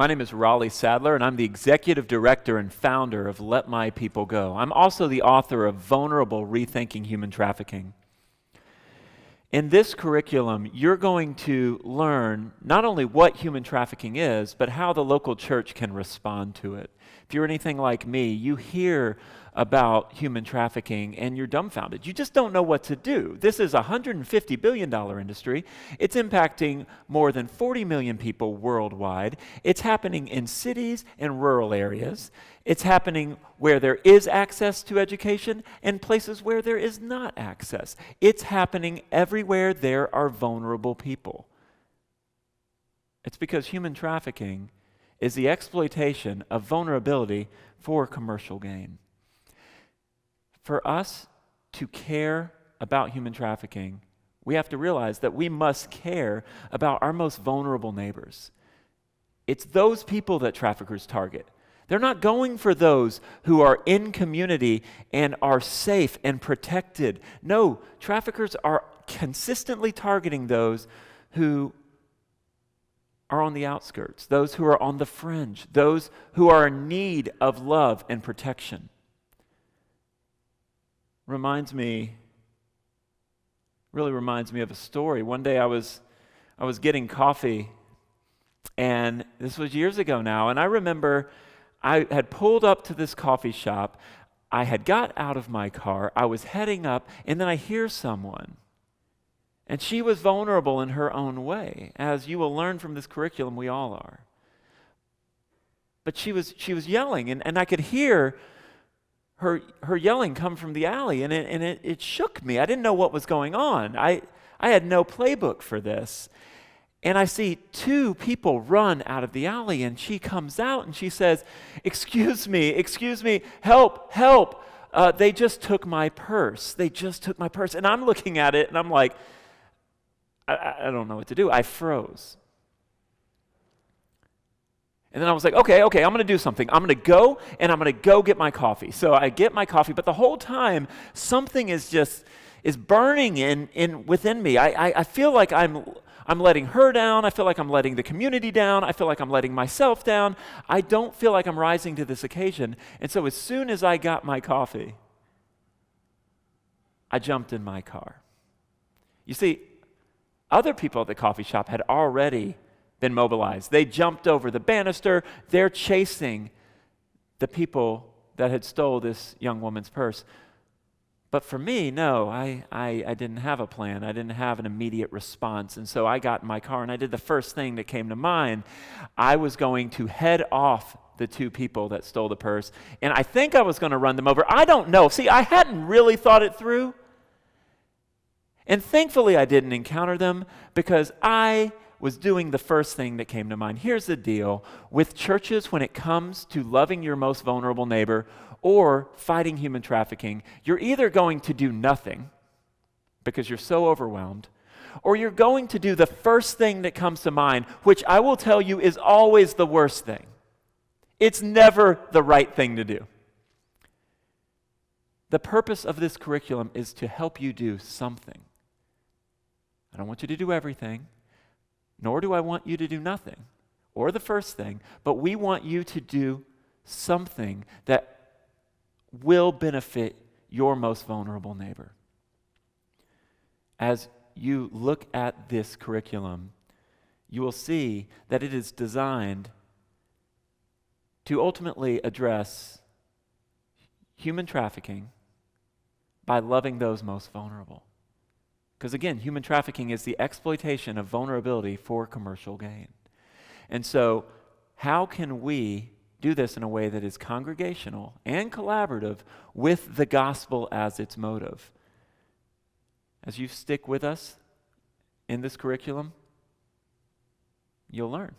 My name is Raleigh Sadler, and I'm the executive director and founder of Let My People Go. I'm also the author of Vulnerable: Rethinking Human Trafficking. In this curriculum, you're going to learn not only what human trafficking is, but how the local church can respond to it. If you're anything like me, you hear about human trafficking and you're dumbfounded. You just don't know what to do. This is a $150 billion industry. It's impacting more than 40 million people worldwide. It's happening in cities and rural areas. It's happening where there is access to education and places where there is not access. It's happening everywhere there are vulnerable people. It's because human trafficking is the exploitation of vulnerability for commercial gain. For us to care about human trafficking, we have to realize that we must care about our most vulnerable neighbors. It's those people that traffickers target. They're not going for those who are in community and are safe and protected. No, traffickers are consistently targeting those who are on the outskirts, those who are on the fringe, those who are in need of love and protection. Really reminds me of a story. One day I was getting coffee, and this was years ago now, and I remember I had pulled up to this coffee shop. I had got out of my car. I was heading up, and then I hear someone. And she was vulnerable in her own way. As you will learn from this curriculum, we all are. But she was yelling, and I could hear her yelling come from the alley, and it shook me. I didn't know what was going on. I had no playbook for this. And I see two people run out of the alley, and she comes out and she says, excuse me, help. They just took my purse. And I'm looking at it and I'm like, I don't know what to do. I froze. And then I was like, okay, I'm going to do something. I'm going to go get my coffee. So I get my coffee, but the whole time something is burning in within me. I feel like I'm letting her down. I feel like I'm letting the community down. I feel like I'm letting myself down. I don't feel like I'm rising to this occasion. And so as soon as I got my coffee, I jumped in my car. You see, other people at the coffee shop had already been mobilized. They jumped over the banister. They're chasing the people that had stole this young woman's purse. But for me, no, I didn't have a plan. I didn't have an immediate response. And so I got in my car and I did the first thing that came to mind. I was going to head off the two people that stole the purse. And I think I was going to run them over. I don't know. See, I hadn't really thought it through. And thankfully I didn't encounter them because I was doing the first thing that came to mind. Here's the deal with churches when it comes to loving your most vulnerable neighbor or fighting human trafficking. You're either going to do nothing because you're so overwhelmed, or you're going to do the first thing that comes to mind, which I will tell you is always the worst thing. It's never the right thing to do. The purpose of this curriculum is to help you do something. I don't want you to do everything, nor do I want you to do nothing or the first thing, but we want you to do something that will benefit your most vulnerable neighbor. As you look at this curriculum, you will see that it is designed to ultimately address human trafficking by loving those most vulnerable. Because again, human trafficking is the exploitation of vulnerability for commercial gain. And so, how can we do this in a way that is congregational and collaborative with the gospel as its motive? As you stick with us in this curriculum, you'll learn.